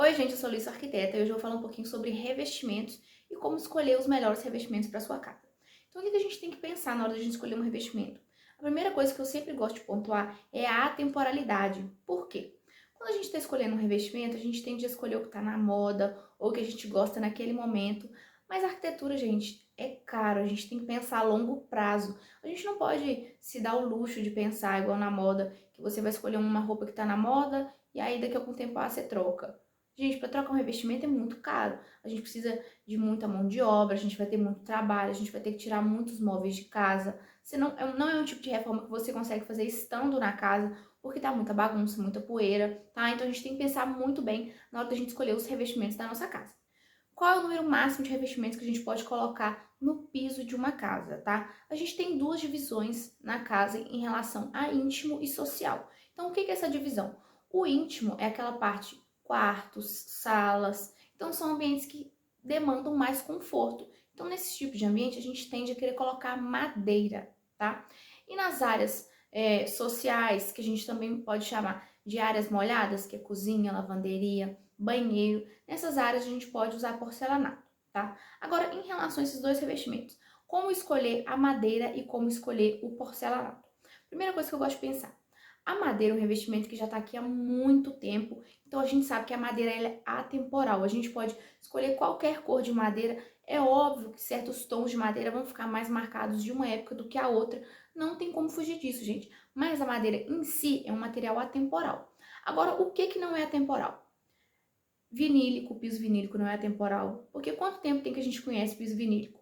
Oi, gente, eu sou Luísa Arquiteta e hoje eu vou falar um pouquinho sobre revestimentos e como escolher os melhores revestimentos para sua casa. Então, o que a gente tem que pensar na hora de a gente escolher um revestimento? A primeira coisa que eu sempre gosto de pontuar é a atemporalidade. Por quê? Quando a gente está escolhendo um revestimento, a gente tende a escolher o que está na moda ou o que a gente gosta naquele momento. Mas a arquitetura, gente, é caro, a gente tem que pensar a longo prazo. A gente não pode se dar o luxo de pensar igual na moda, que você vai escolher uma roupa que está na moda e aí daqui a algum tempo você troca. Gente, para trocar um revestimento é muito caro. A gente precisa de muita mão de obra, a gente vai ter muito trabalho, a gente vai ter que tirar muitos móveis de casa. Senão, não é um tipo de reforma que você consegue fazer estando na casa, porque tá muita bagunça, muita poeira, tá? Então a gente tem que pensar muito bem na hora da gente escolher os revestimentos da nossa casa. Qual é o número máximo de revestimentos que a gente pode colocar no piso de uma casa, tá? A gente tem duas divisões na casa em relação a íntimo e social. Então, o que é essa divisão? O íntimo é aquela parte quartos, salas. Então, são ambientes que demandam mais conforto. Então, nesse tipo de ambiente, a gente tende a querer colocar madeira, tá? E nas áreas sociais, que a gente também pode chamar de áreas molhadas, que é cozinha, lavanderia, banheiro, nessas áreas a gente pode usar porcelanato, tá? Agora, em relação a esses dois revestimentos, como escolher a madeira e como escolher o porcelanato? Primeira coisa que eu gosto de pensar, a madeira é um revestimento que já está aqui há muito tempo, então a gente sabe que a madeira ela é atemporal, a gente pode escolher qualquer cor de madeira, é óbvio que certos tons de madeira vão ficar mais marcados de uma época do que a outra, não tem como fugir disso, gente, mas a madeira em si é um material atemporal. Agora, o que não é atemporal? Vinílico, piso vinílico não é atemporal. Porque quanto tempo tem que a gente conhece piso vinílico?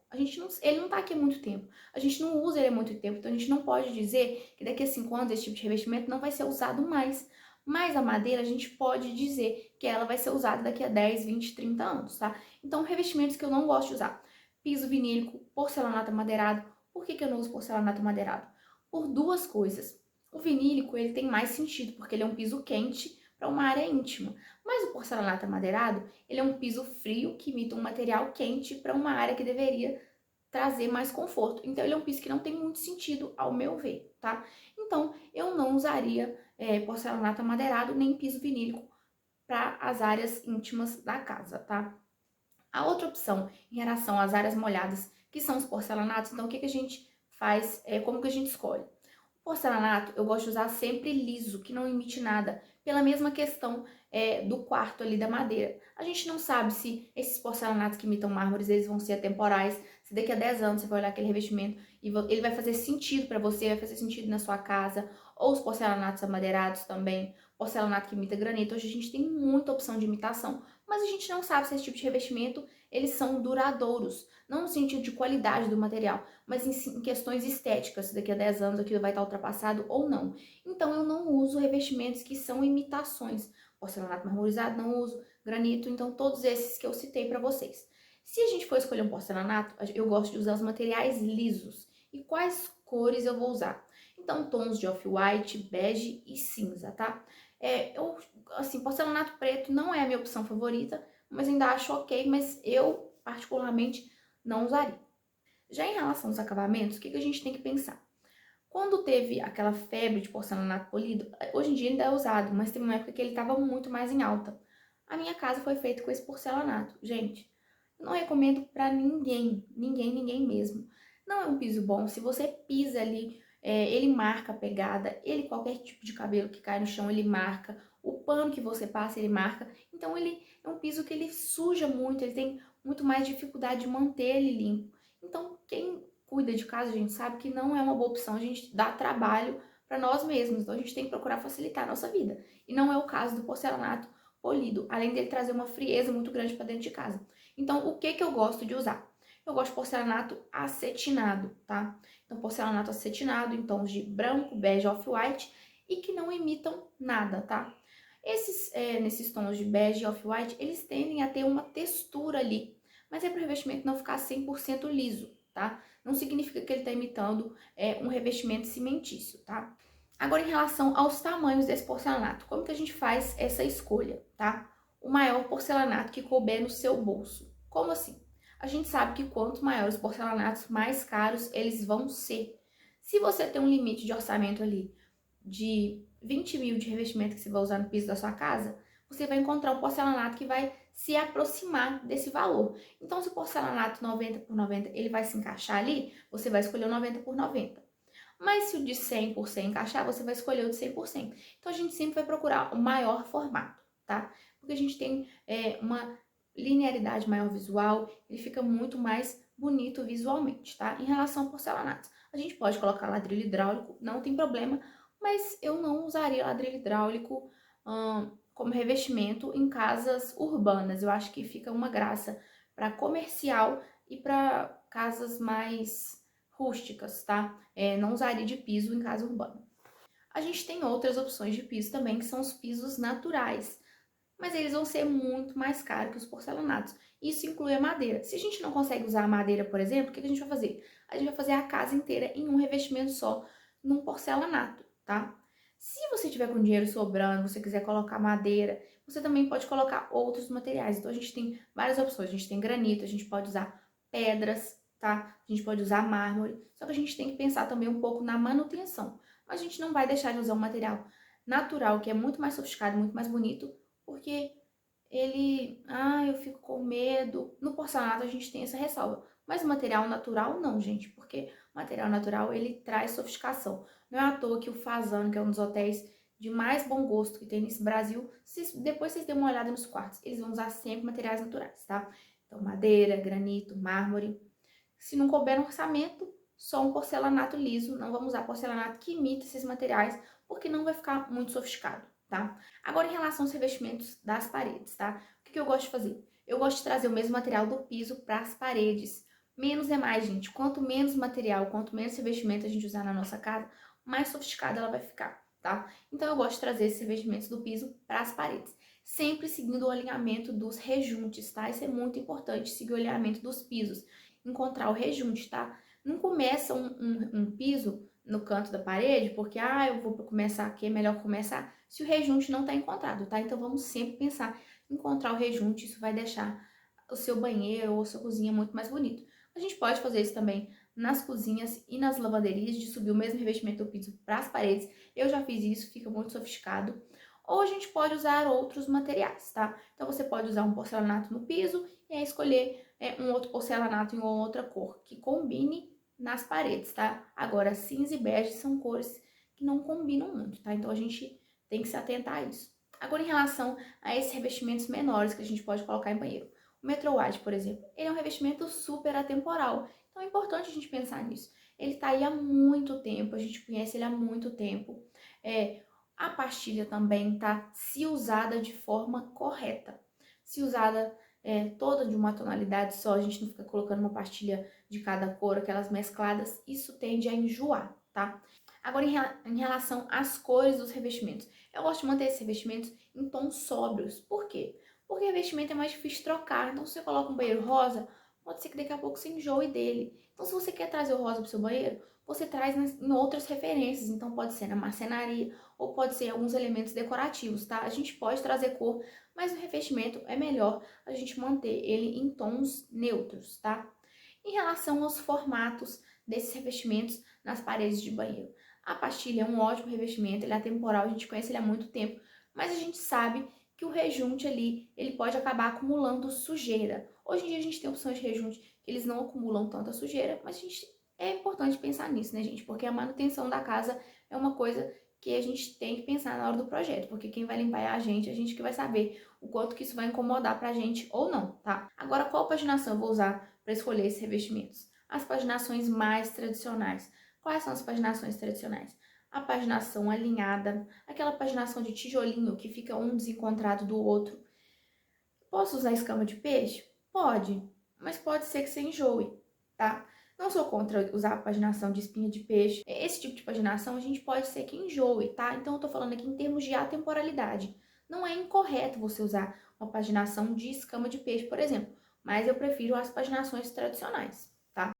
Ele não tá aqui há muito tempo. A gente não usa ele há muito tempo. Então a gente não pode dizer que daqui a 5 anos esse tipo de revestimento não vai ser usado mais. Mas a madeira a gente pode dizer que ela vai ser usada daqui a 10, 20, 30 anos, tá? Então revestimentos que eu não gosto de usar. Piso vinílico, porcelanato amadeirado. Por que eu não uso porcelanato amadeirado? Por duas coisas. O vinílico ele tem mais sentido porque ele é um piso quente para uma área íntima. Mas o porcelanato amadeirado, ele é um piso frio que imita um material quente para uma área que deveria trazer mais conforto. Então, ele é um piso que não tem muito sentido, ao meu ver, tá? Então, eu não usaria porcelanato amadeirado nem piso vinílico para as áreas íntimas da casa, tá? A outra opção em relação às áreas molhadas, que são os porcelanatos, então o que a gente faz, como que a gente escolhe? Porcelanato, eu gosto de usar sempre liso, que não emite nada, pela mesma questão do quarto ali da madeira. A gente não sabe se esses porcelanatos que imitam mármores, eles vão ser atemporais, se daqui a 10 anos você vai olhar aquele revestimento e ele vai fazer sentido para você, vai fazer sentido na sua casa, ou os porcelanatos amadeirados também, porcelanato que imita granito. Hoje a gente tem muita opção de imitação, mas a gente não sabe se esse tipo de revestimento, eles são duradouros, não no sentido de qualidade do material, mas em questões estéticas, se daqui a 10 anos aquilo vai estar ultrapassado ou não. Então eu não uso revestimentos que são imitações. Porcelanato marmorizado não uso, granito, então todos esses que eu citei para vocês. Se a gente for escolher um porcelanato, eu gosto de usar os materiais lisos. E quais cores eu vou usar? Então, tons de off-white, bege e cinza, tá? Assim, porcelanato preto não é a minha opção favorita, mas ainda acho ok, mas eu, particularmente, não usaria. Já em relação aos acabamentos, o que a gente tem que pensar? Quando teve aquela febre de porcelanato polido, hoje em dia ele ainda é usado, mas teve uma época que ele estava muito mais em alta. A minha casa foi feita com esse porcelanato. Gente, eu não recomendo para ninguém, ninguém mesmo. Não é um piso bom. Se você pisa ali, ele marca a pegada, qualquer tipo de cabelo que cai no chão, ele marca. O pano que você passa, ele marca. Então, ele é um piso que ele suja muito, ele tem muito mais dificuldade de manter ele limpo. Então, quem cuida de casa, a gente sabe que não é uma boa opção a gente dar trabalho para nós mesmos. Então, a gente tem que procurar facilitar a nossa vida. E não é o caso do porcelanato polido, além dele trazer uma frieza muito grande para dentro de casa. Então, o que eu gosto de usar? Eu gosto de porcelanato acetinado, tá? Então, porcelanato acetinado em tons de branco, bege, off-white e que não imitam nada, tá? Nesses tons de bege e off-white, eles tendem a ter uma textura ali, mas é para o revestimento não ficar 100% liso, tá? Não significa que ele está imitando um revestimento cimentício, tá? Agora, em relação aos tamanhos desse porcelanato, como que a gente faz essa escolha, tá? O maior porcelanato que couber no seu bolso. Como assim? A gente sabe que quanto maiores os porcelanatos, mais caros eles vão ser. Se você tem um limite de orçamento ali de 20 mil de revestimento que você vai usar no piso da sua casa, você vai encontrar um porcelanato que vai se aproximar desse valor. Então, se o porcelanato 90 por 90 ele vai se encaixar ali, você vai escolher o 90 por 90. Mas se o de 100 por 100 encaixar, você vai escolher o de 100%. Então, a gente sempre vai procurar o maior formato, tá? Porque a gente tem uma linearidade maior visual, ele fica muito mais bonito visualmente, tá? Em relação ao porcelanato, a gente pode colocar ladrilho hidráulico, não tem problema, mas eu não usaria ladrilho hidráulico como revestimento em casas urbanas. Eu acho que fica uma graça para comercial e para casas mais rústicas, tá? Não usaria de piso em casa urbana. A gente tem outras opções de piso também, que são os pisos naturais, mas eles vão ser muito mais caros que os porcelanatos. Isso inclui a madeira. Se a gente não consegue usar a madeira, por exemplo, o que a gente vai fazer? A gente vai fazer a casa inteira em um revestimento só, num porcelanato, tá? Se você tiver com dinheiro sobrando, você quiser colocar madeira, você também pode colocar outros materiais. Então a gente tem várias opções. A gente tem granito, a gente pode usar pedras, tá? A gente pode usar mármore. Só que a gente tem que pensar também um pouco na manutenção. Mas a gente não vai deixar de usar um material natural, que é muito mais sofisticado, muito mais bonito, porque eu fico com medo. No porcelanato a gente tem essa ressalva, mas o material natural não, gente, porque o material natural ele traz sofisticação. Não é à toa que o Fasano, que é um dos hotéis de mais bom gosto que tem nesse Brasil, depois vocês dêem uma olhada nos quartos, eles vão usar sempre materiais naturais, tá? Então, madeira, granito, mármore. Se não couber no orçamento, só um porcelanato liso. Não vamos usar porcelanato que imita esses materiais, porque não vai ficar muito sofisticado, tá? Agora, em relação aos revestimentos das paredes, tá? O que eu gosto de fazer? Eu gosto de trazer o mesmo material do piso para as paredes. Menos é mais, gente. Quanto menos material, quanto menos revestimento a gente usar na nossa casa, mais sofisticada ela vai ficar, tá? Então, eu gosto de trazer esses revestimentos do piso para as paredes. Sempre seguindo o alinhamento dos rejuntes, tá? Isso é muito importante, seguir o alinhamento dos pisos. Encontrar o rejunte, tá? Não começa um piso no canto da parede, porque, eu vou começar aqui, é melhor começar se o rejunte não está encontrado, tá? Então, vamos sempre pensar em encontrar o rejunte, isso vai deixar o seu banheiro ou a sua cozinha muito mais bonito. A gente pode fazer isso também nas cozinhas e nas lavanderias, de subir o mesmo revestimento do piso para as paredes. Eu já fiz isso, fica muito sofisticado. Ou a gente pode usar outros materiais, tá? Então, você pode usar um porcelanato no piso e aí escolher um outro porcelanato em outra cor, que combine nas paredes, tá? Agora, cinza e bege são cores que não combinam muito, tá? Então, a gente tem que se atentar a isso. Agora, em relação a esses revestimentos menores que a gente pode colocar em banheiro. O Metro White, por exemplo, ele é um revestimento super atemporal. Então, é importante a gente pensar nisso. Ele tá aí há muito tempo, a gente conhece ele há muito tempo. A pastilha também tá, se usada de forma correta. Se usada toda de uma tonalidade só, a gente não fica colocando uma pastilha de cada cor, aquelas mescladas, isso tende a enjoar, tá? Agora, em relação às cores dos revestimentos, eu gosto de manter esses revestimentos em tons sóbrios. Por quê? Porque o revestimento é mais difícil de trocar. Então, se você coloca um banheiro rosa, pode ser que daqui a pouco você enjoe dele. Então, se você quer trazer o rosa para o seu banheiro, você traz em outras referências. Então, pode ser na marcenaria ou pode ser alguns elementos decorativos, tá? A gente pode trazer cor, mas o revestimento é melhor a gente manter ele em tons neutros, tá? Em relação aos formatos desses revestimentos nas paredes de banheiro. A pastilha é um ótimo revestimento, ele é atemporal, a gente conhece ele há muito tempo, mas a gente sabe que o rejunte ali, ele pode acabar acumulando sujeira. Hoje em dia a gente tem opções de rejunte que eles não acumulam tanta sujeira, mas é importante pensar nisso, né, gente? Porque a manutenção da casa é uma coisa que a gente tem que pensar na hora do projeto, porque quem vai limpar é a gente que vai saber o quanto que isso vai incomodar pra gente ou não, tá? Agora, qual paginação eu vou usar para escolher esses revestimentos? As paginações mais tradicionais. Quais são as paginações tradicionais? A paginação alinhada, aquela paginação de tijolinho que fica um desencontrado do outro. Posso usar escama de peixe? Pode, mas pode ser que você enjoe, tá? Não sou contra usar a paginação de espinha de peixe. Esse tipo de paginação a gente pode ser que enjoe, tá? Então eu tô falando aqui em termos de atemporalidade. Não é incorreto você usar uma paginação de escama de peixe, por exemplo, mas eu prefiro as paginações tradicionais.